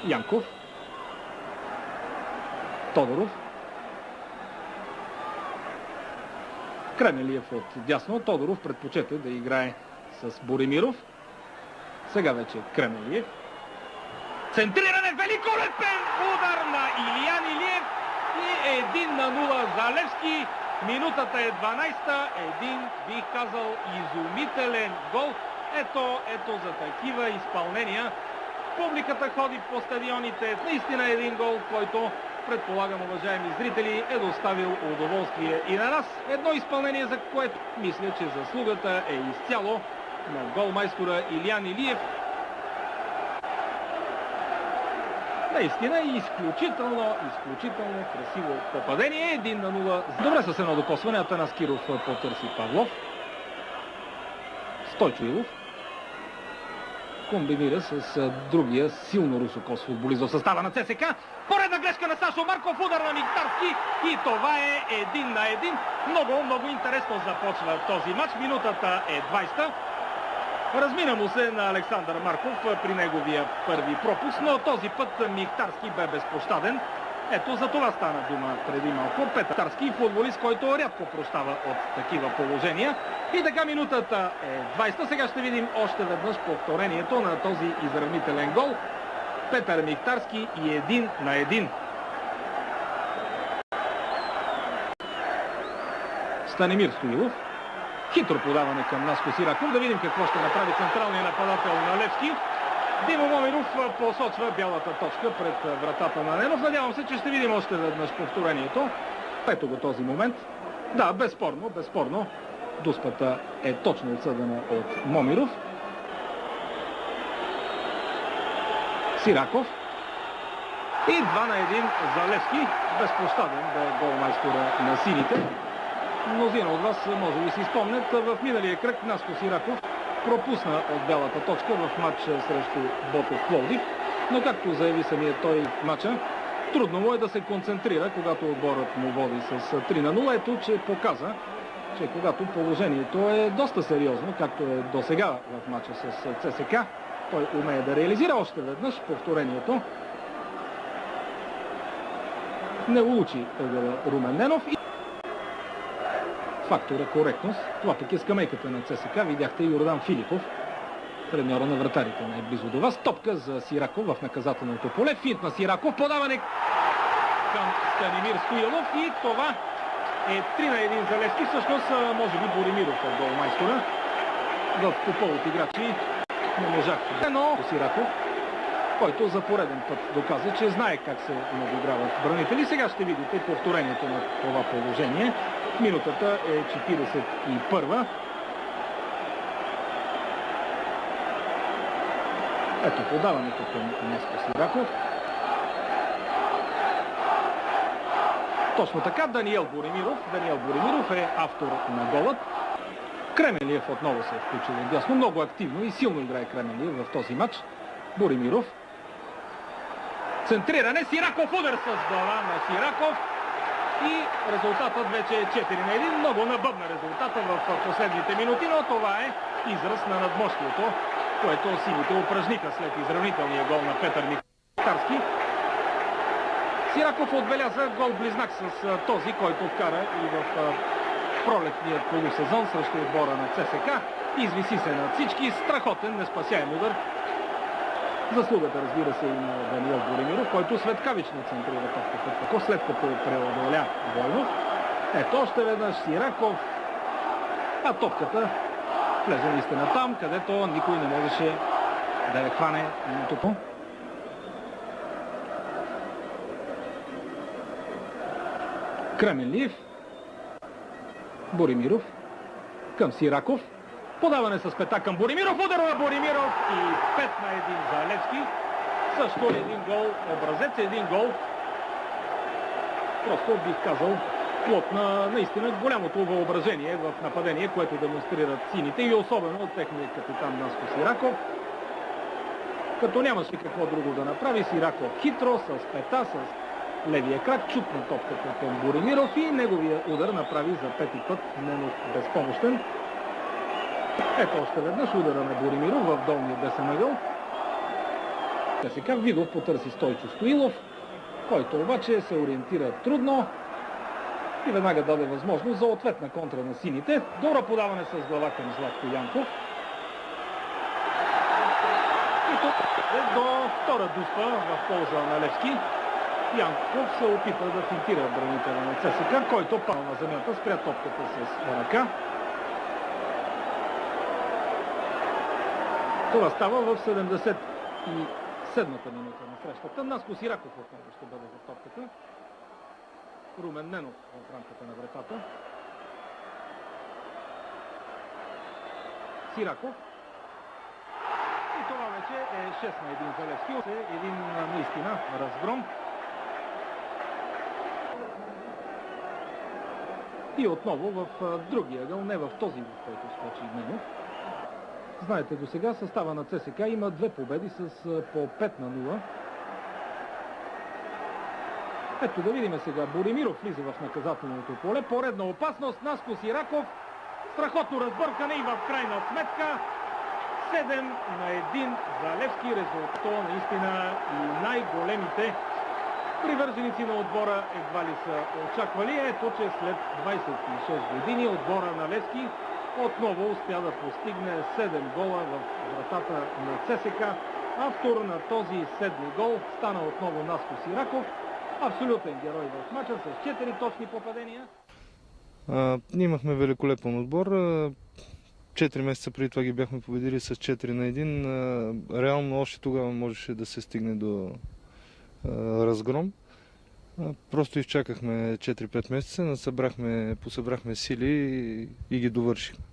Янков. Тодоров. Кремелиев от дясно. Тодоров предпочете да играе с Боримиров. Сега вече Кремелиев. Центриране, великолепен удар на Илиян Илиев и 1-0 за Левски. Минутата е 12-та. Един, бих казал, изумителен гол. Ето за такива изпълнения. Публиката ходи по стадионите. Наистина един гол, който, предполагам, уважаеми зрители, е доставил удоволствие и на нас. Едно изпълнение, за което мисля, че заслугата е изцяло на голмайстора Илиян Илиев. Наистина изключително красиво попадение. 1-0. Добре с едно докосване. Атанас Киров потърси Павлов. Стойчо Илов комбинира с другия силно русокос футболист в състава на ЦСКА. Поредна грешка на Сашо Марков, удар на Михтарски и това е 1-1. Много интересно започва този матч. Минутата е 20-та. Размина му се на Александър Марков при неговия първи пропуск, но този път Михтарски бе безпощаден. Ето за това стана дума преди малко. Петърски, футболист, който рядко прощава от такива положения. И така минутата е 20. Сега ще видим още веднъж повторението на този изравнителен гол. Петър Михтарски и 1-1. Станимир Стоилов. Хитро подаване към Наско Сираков. Да видим какво ще направи централният нападател на Левски. Димо Момиров посочва бялата точка пред вратата на Ненов. Надявам се, че ще видим още веднъж повторението. Ето го този момент. Да, безспорно. Дуспата е точно отсъдена от Момиров. Сираков. И 2-1 за Левски. Безпощаден бе голмайстора на сините. Мнозина от вас може би си спомнят, в миналия кръг Наско Сираков пропусна от бялата точка в матч срещу Ботев Пловдив, но както заяви самият той в матча, трудно му е да се концентрира, когато отборът му води с 3-0. Ето, че показа, че когато положението е доста сериозно, както е досега в матча с ЦСКА, той умее да реализира още веднъж повторението. Не улучи Румен Ненов. Фактора коректност. Това пък е скамейката на ЦСКА. Видяхте Йордан Филипов, треньора на вратарите, най-близо до вас. Топка за Сираков в наказателното поле. Финт на Сираков. Подаване към Станимир Стоилов. И това е 3-1 за Левски. Всъщност, може би Боримиров е голмайстора. В купа от играчи не можах. Но Сираков, който за пореден път доказа, че знае как се надиграват бранители. Сега ще видите повторението на това положение. Минутата е 41. Ето подаването към Наско Сираков. Точно така, Даниел Боримиров е автор на голът. Кремелиев отново се е включил дясно. Много активно и силно играе Кремелиев в този матч. Боримиров. Центриране. Сираков, удар с глава на Сираков. И резултатът вече е 4-1. Много набъбна резултата в последните минути, но това е израз на надмощието, което сините упражниха след изравнителния гол на Петър Михтарски. Сираков отбеляза гол-близнак с този, който вкара и в пролетния полусезон срещу отбора на ЦСКА. Извиси се над всички. Страхотен, неспасяем удар. Заслугата, разбира се, и на Даниел Боримиров, който светкавично центрира топката, след като преодоля Войнов. Ето още веднъж Сираков, а топката влезе наистина там, където никой не можеше да я хване. Кремелиев, Боримиров към Сираков. Подаване с пета към Боримиров, удар на Боримиров и 5-1 за Левски. Също един гол, образец, един гол. Просто бих казал плод на наистина голямото въображение в нападение, което демонстрират сините и особено от техния капитан Наско Сираков. Като нямаше какво друго да направи, Сираков хитро, с пета, с левия крак, чупна топката към Боримиров и неговия удар направи за пети път Ненов безпомощен. Ето още веднъж удара на Боримиров в долния десен ъгъл. ЦСКА Видов потърси Стойчо Стоилов, който обаче се ориентира трудно и веднага даде възможност за ответна контра на сините. Добро подаване с глава към Златко Янков. И тук е до втора дуспа в полза на Левски. Янков се опита да финтира бранителя на ЦСКА, който падна на земята, спря топката с ръка. Това става в 77-та минута на срещата. Наско Сираков отново ще бъде за топката. Румен Ненов в рамката на вратата. Сираков. И това вече е 6 на 1 за Левски. Един наистина разгром. И отново в другия ъгъл, не в този, в който скочи Ненов. Знаете, до сега състава на ЦСКА има 2 победи с по 5 на 0. Ето да видим сега. Боримиров влиза в наказателното поле. Поредна опасност. Наско Сираков. Страхотно разбъркане и в крайна сметка 7 на 1 за Левски. Резултат наистина и най-големите привърженици на отбора едва ли са очаквали. Ето, че след 26 години отбора на Левски отново успя да постигне 7 гола в вратата на ЦСКА. Автор на този 7 гол стана отново Наско Сираков. Абсолютен герой в мача с 4 точни попадения. Ние имахме великолепен отбор. 4 месеца преди това ги бяхме победили с 4 на 1. Реално още тогава можеше да се стигне до разгром. Просто изчакахме 4-5 месеца, посъбрахме сили и ги довършихме.